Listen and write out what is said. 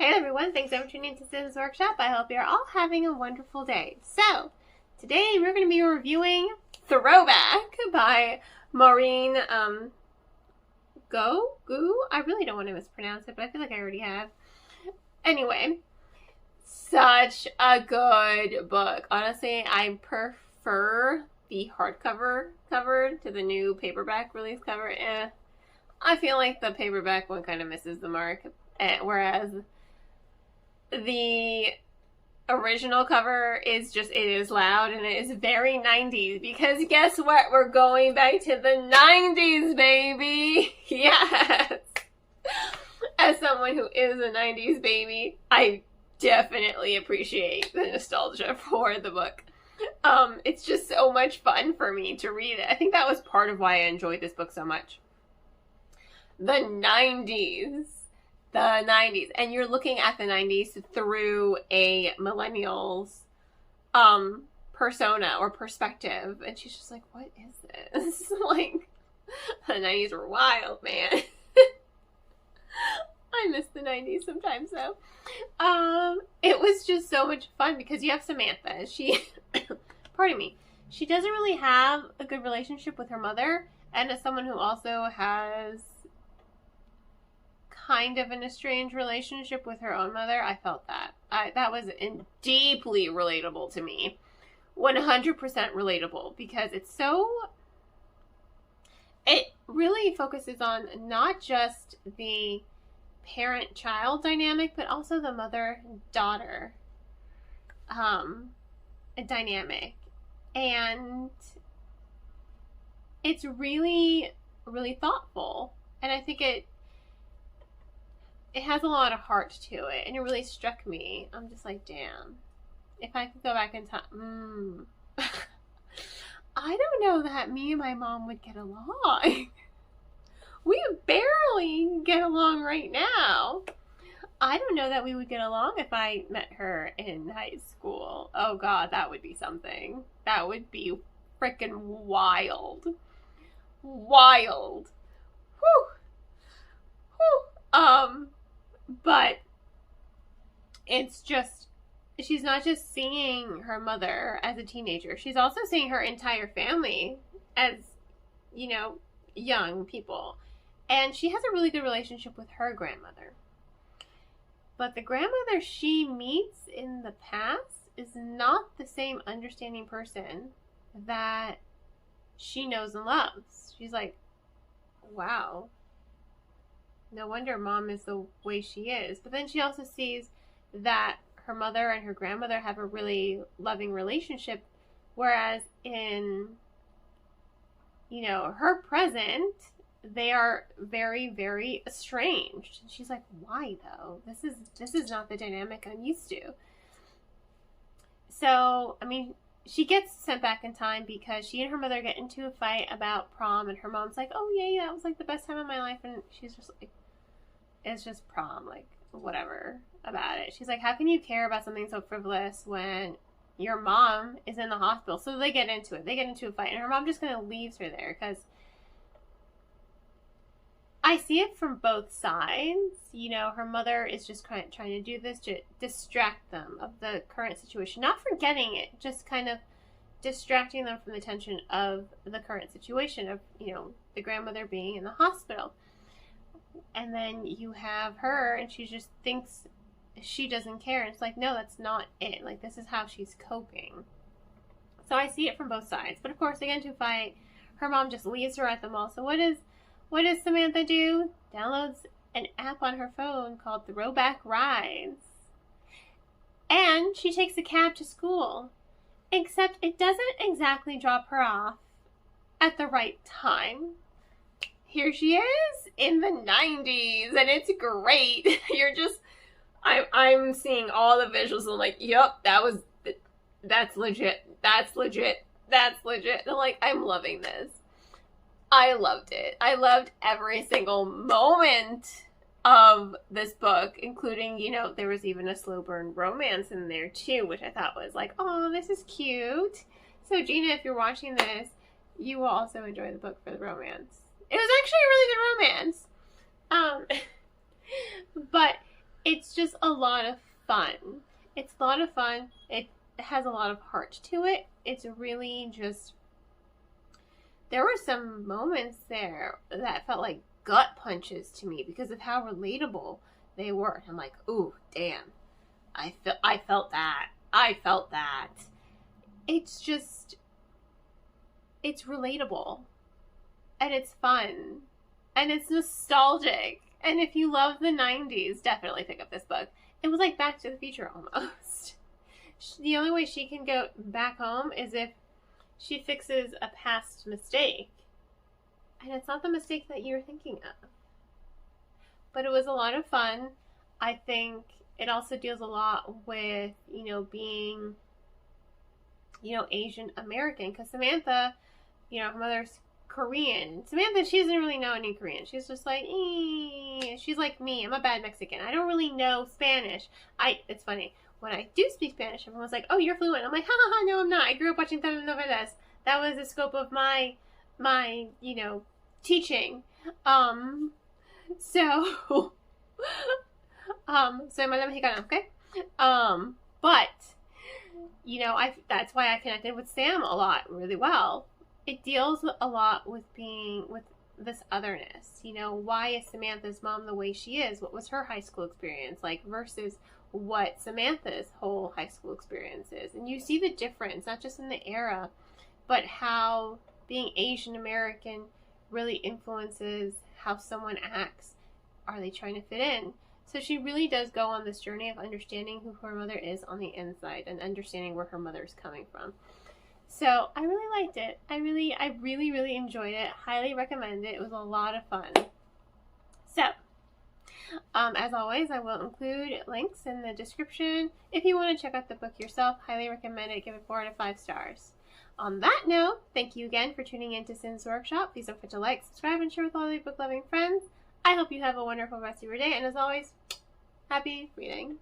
Hey everyone, thanks for tuning in to Sims Workshop. I hope you're all having a wonderful day. So, today we're going to be reviewing Throwback by Maureen Goo. I really don't want to mispronounce it, but I feel like I already have. Anyway, such a good book. Honestly, I prefer the hardcover cover to the new paperback release cover. I feel like the paperback one kind of misses the mark, whereas the original cover is just, it is loud and it is very 90s, because guess what? We're going back to the 90s, baby. Yes. As someone who is a 90s baby, I definitely appreciate the nostalgia for the book. It's just so much fun for me to read it. I think that was part of why I enjoyed this book so much. The 90s. The 90s. And you're looking at the 90s through a millennial's persona or perspective. And she's just like, what is this? Like, the 90s were wild, man. I miss the 90s sometimes, though. It was just so much fun because you have Samantha. She, pardon me, she doesn't really have a good relationship with her mother. And as someone who also has kind of an estranged relationship with her own mother, I felt that. That was deeply relatable to me. 100% relatable, because it really focuses on not just the parent-child dynamic, but also the mother-daughter dynamic. And it's really, really thoughtful. And I think it has a lot of heart to it, and it really struck me. I'm just like, damn, if I could go back in time, I don't know that me and my mom would get along. We barely get along right now. I don't know that we would get along if I met her in high school. Oh God, that would be something. That would be freaking wild. Wild. Whew. Whew. But it's just, she's not just seeing her mother as a teenager. She's also seeing her entire family as, young people. And she has a really good relationship with her grandmother. But the grandmother she meets in the past is not the same understanding person that she knows and loves. She's like, wow. No wonder mom is the way she is. But then she also sees that her mother and her grandmother have a really loving relationship, whereas in, her present, they are very, very estranged. And she's like, why though? This is not the dynamic I'm used to. So, she gets sent back in time because she and her mother get into a fight about prom, and her mom's like, oh yay, that was like the best time of my life, and she's just like, it's just prom, like, whatever about it. She's like, how can you care about something so frivolous when your mom is in the hospital? So they get into it. They get into a fight, and her mom just kind of leaves her there, because I see it from both sides. Her mother is just kind of trying to do this to distract them of the current situation. Not forgetting it, just kind of distracting them from the tension of the current situation of, the grandmother being in the hospital. And then you have her, and she just thinks she doesn't care. And it's like, no, that's not it. Like, this is how she's coping. So I see it from both sides. But of course, they get into a fight. Her mom just leaves her at the mall. So what does Samantha do? Downloads an app on her phone called Throwback Rides. And she takes a cab to school. Except it doesn't exactly drop her off at the right time. Here she is in the 90s, and it's great. I'm seeing all the visuals, and I'm like, yep, that's legit. That's legit. That's legit. And I'm loving this. I loved it. I loved every single moment of this book, including, there was even a slow burn romance in there too, which I thought was like, oh, this is cute. So Gina, if you're watching this, you will also enjoy the book for the romance. It was actually a really good romance. But It's just a lot of fun. It's a lot of fun. It has a lot of heart to it. It's really just, there were some moments there that felt like gut punches to me because of how relatable they were. I'm like, ooh, damn. I felt that. I felt that. It's just, it's relatable. And it's fun. And it's nostalgic. And if you love the 90s, definitely pick up this book. It was like Back to the Future almost. The only way she can go back home is if she fixes a past mistake. And it's not the mistake that you're thinking of. But it was a lot of fun. I think it also deals a lot with, being, Asian American. Because Samantha, her mother's Korean. Samantha, she doesn't really know any Korean. She's just like, she's like me. I'm a bad Mexican. I don't really know Spanish. It's funny. When I do speak Spanish, everyone's like, oh, you're fluent. I'm like, ha ha ha, no, I'm not. I grew up watching telenovelas. That was the scope of my teaching. So soy mala mexicana, okay? But, that's why I connected with Sam a lot really well. It deals a lot with being with this otherness. Why is Samantha's mom the way she is? What was her high school experience like versus what Samantha's whole high school experience is? And you see the difference, not just in the era, but how being Asian American really influences how someone acts. Are they trying to fit in? So she really does go on this journey of understanding who her mother is on the inside and understanding where her mother is coming from. So I really liked it. I really enjoyed it. Highly recommend it. It was a lot of fun. So, as always, I will include links in the description. If you want to check out the book yourself, highly recommend it. Give it 4 out of 5 stars. On that note, thank you again for tuning in to Sin's Workshop. Please don't forget to like, subscribe, and share with all your book-loving friends. I hope you have a wonderful rest of your day. And as always, happy reading.